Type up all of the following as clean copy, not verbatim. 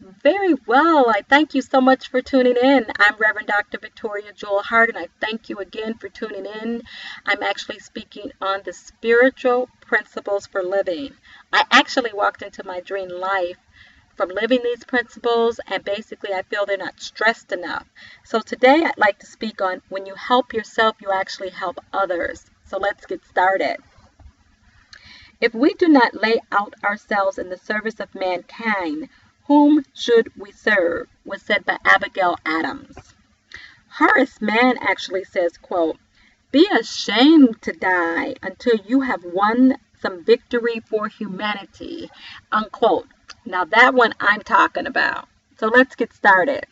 Very well. I thank you so much for tuning in. I'm Reverend Dr. Victoria Jewel Hart, and I thank you again for tuning in. I'm actually speaking on the spiritual principles for living. I actually walked into my dream life from living these principles, and basically I feel they're not stressed enough. So today I'd like to speak on when you help yourself, you actually help others. So let's get started. If we do not lay out ourselves in the service of mankind, whom should we serve? Was said by Abigail Adams. Horace Mann actually says, quote, be ashamed to die until you have won some victory for humanity, unquote. Now that one I'm talking about. So let's get started.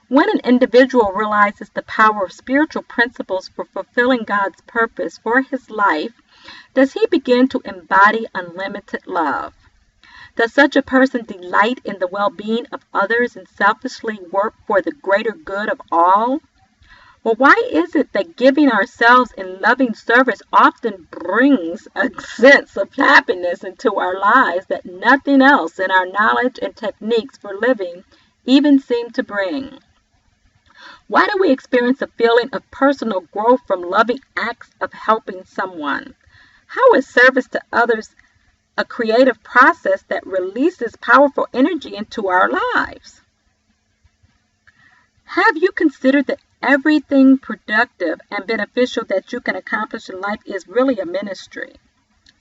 When an individual realizes the power of spiritual principles for fulfilling God's purpose for his life, does he begin to embody unlimited love? Does such a person delight in the well-being of others and selfishly work for the greater good of all? Well, why is it that giving ourselves in loving service often brings a sense of happiness into our lives that nothing else in our knowledge and techniques for living even seem to bring? Why do we experience a feeling of personal growth from loving acts of helping someone? How is service to others a creative process that releases powerful energy into our lives? Have you considered that everything productive and beneficial that you can accomplish in life is really a ministry?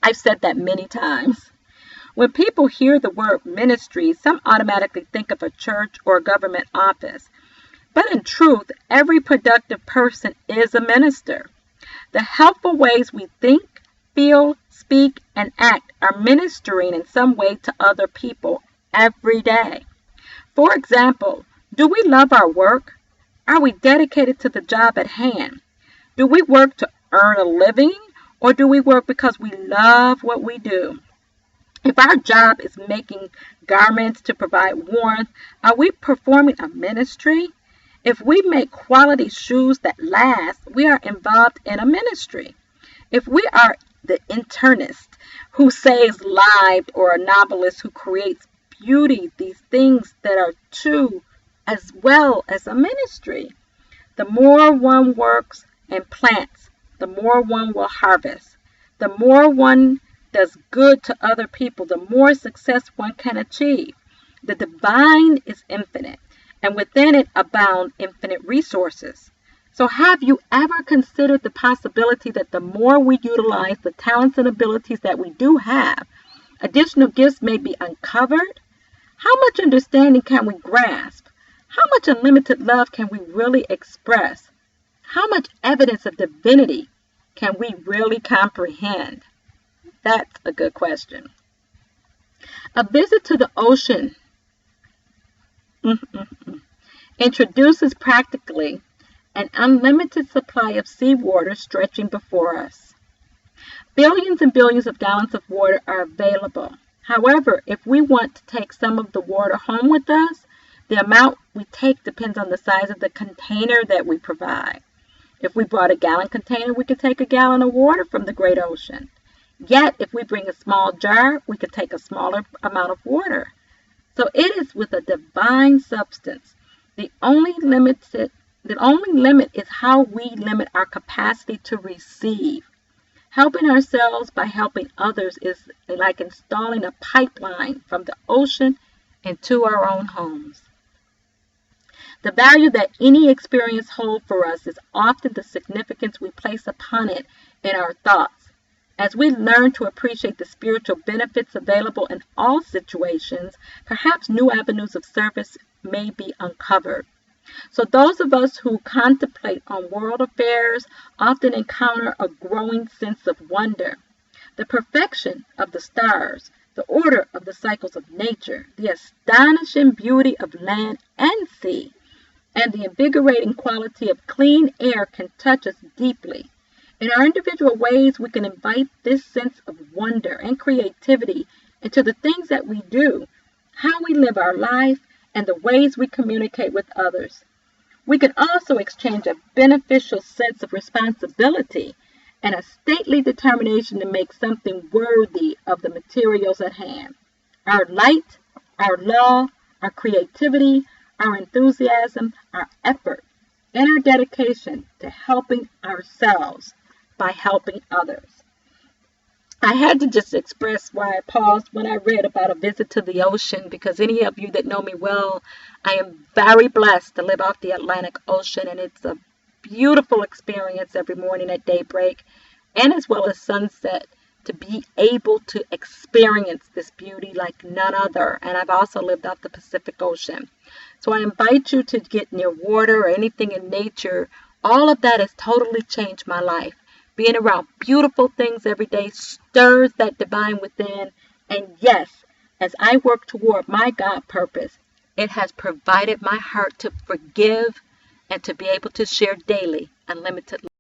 I've said that many times. When people hear the word ministry, some automatically think of a church or a government office. But in truth, every productive person is a minister. The helpful ways we think, feel, speak, and act are ministering in some way to other people every day. For example, do we love our work? Are we dedicated to the job at hand? Do we work to earn a living, or do we work because we love what we do? If our job is making garments to provide warmth, are we performing a ministry? If we make quality shoes that last, we are involved in a ministry. If we are the internist who saves lives or a novelist who creates beauty, these things that are true as well as a ministry. The more one works and plants, the more one will harvest. The more one does good to other people, the more success one can achieve. The divine is infinite, and within it abound infinite resources. So have you ever considered the possibility that the more we utilize the talents and abilities that we do have, additional gifts may be uncovered? How much understanding can we grasp? How much unlimited love can we really express? How much evidence of divinity can we really comprehend? That's a good question. A visit to the ocean introduces practically an unlimited supply of seawater stretching before us. Billions and billions of gallons of water are available. However, if we want to take some of the water home with us, the amount we take depends on the size of the container that we provide. If we brought a gallon container, we could take a gallon of water from the great ocean. Yet, if we bring a small jar, we could take a smaller amount of water. So it is with a divine substance. The only limit is how we limit our capacity to receive. Helping ourselves by helping others is like installing a pipeline from the ocean into our own homes. The value that any experience holds for us is often the significance we place upon it in our thoughts. As we learn to appreciate the spiritual benefits available in all situations, perhaps new avenues of service may be uncovered. So those of us who contemplate on world affairs often encounter a growing sense of wonder. The perfection of the stars, the order of the cycles of nature, the astonishing beauty of land and sea, and the invigorating quality of clean air can touch us deeply. In our individual ways, we can invite this sense of wonder and creativity into the things that we do, how we live our life, and the ways we communicate with others. We can also exchange a beneficial sense of responsibility and a stately determination to make something worthy of the materials at hand. Our light, our love, our creativity, our enthusiasm, our effort, and our dedication to helping ourselves by helping others. I had to just express why I paused when I read about a visit to the ocean, because any of you that know me well, I am very blessed to live off the Atlantic Ocean, and it's a beautiful experience every morning at daybreak and as well as sunset, to be able to experience this beauty like none other. And I've also lived off the Pacific Ocean. So I invite you to get near water or anything in nature. All of that has totally changed my life. Being around beautiful things every day stirs that divine within. And yes, as I work toward my God purpose, it has provided my heart to forgive and to be able to share daily unlimited love.